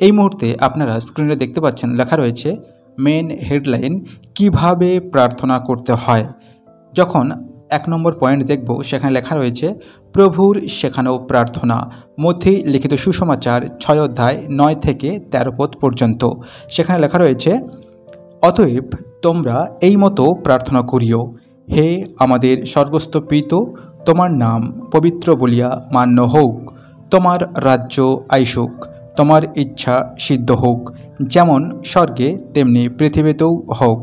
এই মুহূর্তে আপনারা স্ক্রিনে দেখতে পাচ্ছেন লেখা রয়েছে মেন হেডলাইন, কিভাবে প্রার্থনা করতে হয়। যখন 1 নম্বর পয়েন্ট দেখব, সেখানে লেখা রয়েছে প্রভুর শেখানো প্রার্থনা, মধ্যে লিখিত সুসমাচার 6 অধ্যায় 9 থেকে 13 পদ পর্যন্ত। সেখানে লেখা রয়েছে, অতএব তোমরা এই মতো প্রার্থনা করিও, হে আমাদের স্বর্গস্থ পিতা, তোমার নাম পবিত্র বলিয়া মান্য হোক, তোমার রাজ্য আইসুক, তোমার ইচ্ছা সিদ্ধ হোক, যেমন স্বর্গে তেমনি পৃথিবীতেও হোক।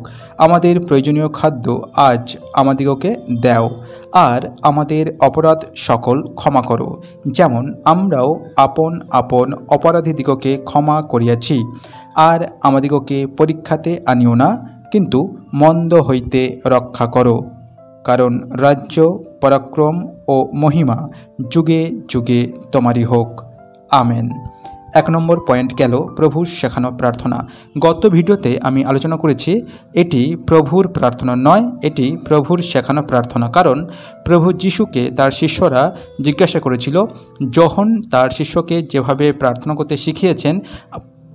আমাদের প্রয়োজনীয় খাদ্য আজ আমাদিগকে দাও, আর আমাদের অপরাধ সকল ক্ষমা করো, যেমন আমরাও আপন আপন অপরাধীদিগকে ক্ষমা করিয়াছি। আর আমাদিগকে পরীক্ষাতে আনিও না, কিন্তু মন্দ হইতে রক্ষা করো, কারণ রাজ্য, পরাক্রম ও মহিমা যুগে যুগে তোমারই হোক, আমেন। 1 নম্বর পয়েন্ট গেল প্রভুর শেখানো প্রার্থনা। গত ভিডিওতে আমি আলোচনা করেছি এটি প্রভুর প্রার্থনা নয়, এটি প্রভুর শেখানো প্রার্থনা। কারণ প্রভু যিশুকে তার শিষ্যরা জিজ্ঞাসা করেছিল, যখন তার শিষ্যকে যেভাবে প্রার্থনা করতে শিখিয়েছেন,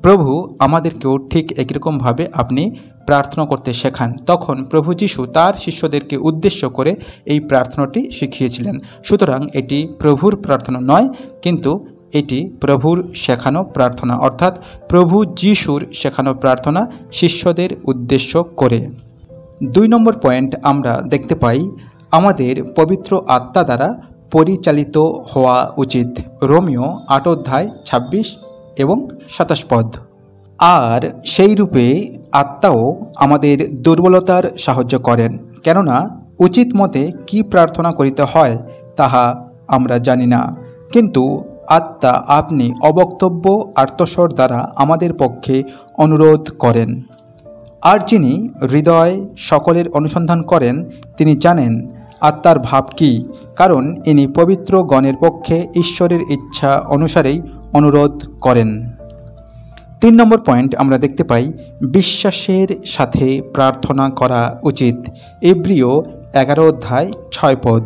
প্রভু আমাদেরকেও ঠিক একইরকমভাবে আপনি প্রার্থনা করতে শেখান। তখন প্রভু যিশু তার শিষ্যদেরকে উদ্দেশ্য করে এই প্রার্থনাটি শিখিয়েছিলেন। সুতরাং এটি প্রভুর প্রার্থনা নয়, কিন্তু এটি প্রভুর শেখানো প্রার্থনা, অর্থাৎ প্রভু যিশুর শেখানো প্রার্থনা শিষ্যদের উদ্দেশ্য করে। 2 নম্বর পয়েন্ট আমরা দেখতে পাই, আমাদের পবিত্র আত্মা দ্বারা পরিচালিত হওয়া উচিত। রোমিও 8 অধ্যায় 26 এবং 27 পদ। আর সেই রূপে আত্মাও আমাদের দুর্বলতার সাহায্য করেন, কেননা উচিত মতে কি প্রার্থনা করিতে হয় তাহা আমরা জানি না, কিন্তু আত্মা আপনি অবক্তব্য আর্তস্বর দ্বারা আমাদের পক্ষে অনুরোধ করেন। আর যিনি হৃদয় সকলের অনুসন্ধান করেন, তিনি জানেন আত্মার ভাব কি, কারণ ইনি পবিত্র গণের পক্ষে ঈশ্বরের ইচ্ছা অনুসারেই অনুরোধ করেন। 3 নম্বর পয়েন্ট আমরা দেখতে পাই, বিশ্বাসের সাথে প্রার্থনা করা উচিত। এব্রিয় 11 অধ্যায় 6 পদ।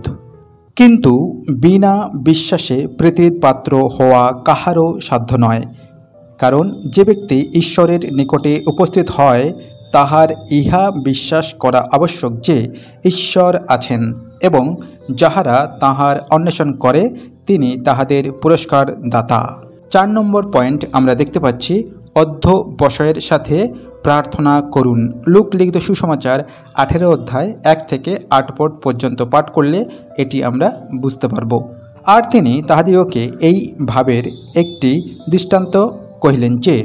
কিন্তু বিনা বিশ্বাসে প্রীতির পাত্র হওয়া কাহারও সাধ্য নয়, কারণ যে ব্যক্তি ঈশ্বরের নিকটে উপস্থিত হয়, তাহার ইহা বিশ্বাস করা আবশ্যক যে ঈশ্বর আছেন, এবং যাহারা তাহার অন্বেষণ করে তিনি তাহাদের পুরস্কার দাতা। 4 নম্বর পয়েন্ট আমরা দেখতে পাচ্ছি, অধ্যবসায়ের সাথে প্রার্থনা করুন। লুক লিখিত সুসমাচার 18 অধ্যায় 1 থেকে 8 পদ পর্যন্ত পাঠ করলে এটি আমরা বুঝতে পারব। আর তিনি তাহাদিগকে এই ভাবের একটি দৃষ্টান্ত কহিলেন যে,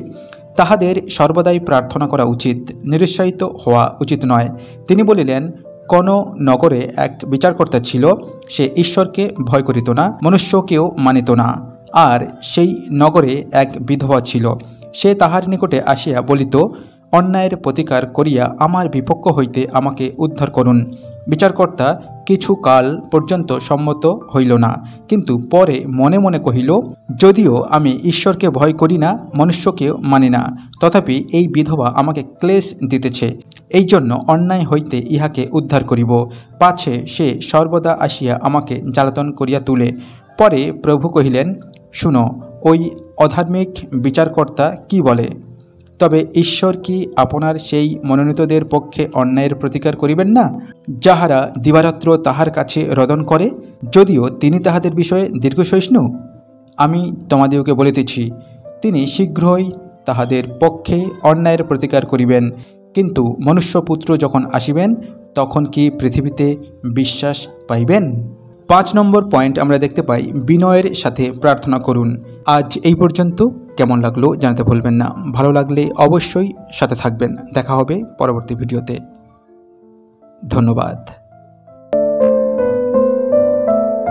তাহাদের সর্বদাই প্রার্থনা করা উচিত, নিরুৎসাহিত হওয়া উচিত নয়। তিনি বলিলেন, কোন নগরে এক বিচারকর্তা ছিল, সে ঈশ্বরকে ভয় করিত না, মনুষ্যকেও মানিত না। আর সেই নগরে এক বিধবা ছিল। সে তাহার নিকটে আসিয়া বলিত, অন্যায়ের প্রতিকার করিয়া আমার বিপক্ষ হইতে আমাকে উদ্ধার করুন। বিচারকর্তা কিছু কাল পর্যন্ত সম্মত হইল না, কিন্তু পরে মনে মনে কহিল, যদিও আমি ঈশ্বরকে ভয় করি না, মনুষ্যকেও মানি না, তথাপি এই বিধবা আমাকে ক্লেশ দিতেছে, এই জন্য অন্যায় হইতে ইহাকে উদ্ধার করিব, পাছে সে সর্বদা আসিয়া আমাকে জ্বালাতন করিয়া তুলে। পরে প্রভু কহিলেন, শুনো, ওই অধার্মিক বিচারকর্তা কি বলে। তবে ঈশ্বর কি আপনার সেই মনোনীতদের পক্ষে অন্যায়ের প্রতিকার করিবেন না, যাহারা দিবারাত্র তাহার কাছে রোদন করে, যদিও তিনি তাহাদের বিষয়ে দীর্ঘসহিষ্ণু? আমি তোমাদিগকে বলিতেছি, তিনি শীঘ্রই তাহাদের পক্ষে অন্যায়ের প্রতিকার করিবেন। কিন্তু মনুষ্যপুত্র যখন আসিবেন, তখন কি পৃথিবীতে বিশ্বাস পাইবেন? 5 নম্বর পয়েন্ট আমরা দেখতে পাই, বিনয়ের সাথে প্রার্থনা করুন। আজ এই পর্যন্ত। কেমন লাগলো জানাতে ভুলবেন না। ভালো লাগলে অবশ্যই সাথে থাকবেন। দেখা হবে পরবর্তী ভিডিওতে। ধন্যবাদ।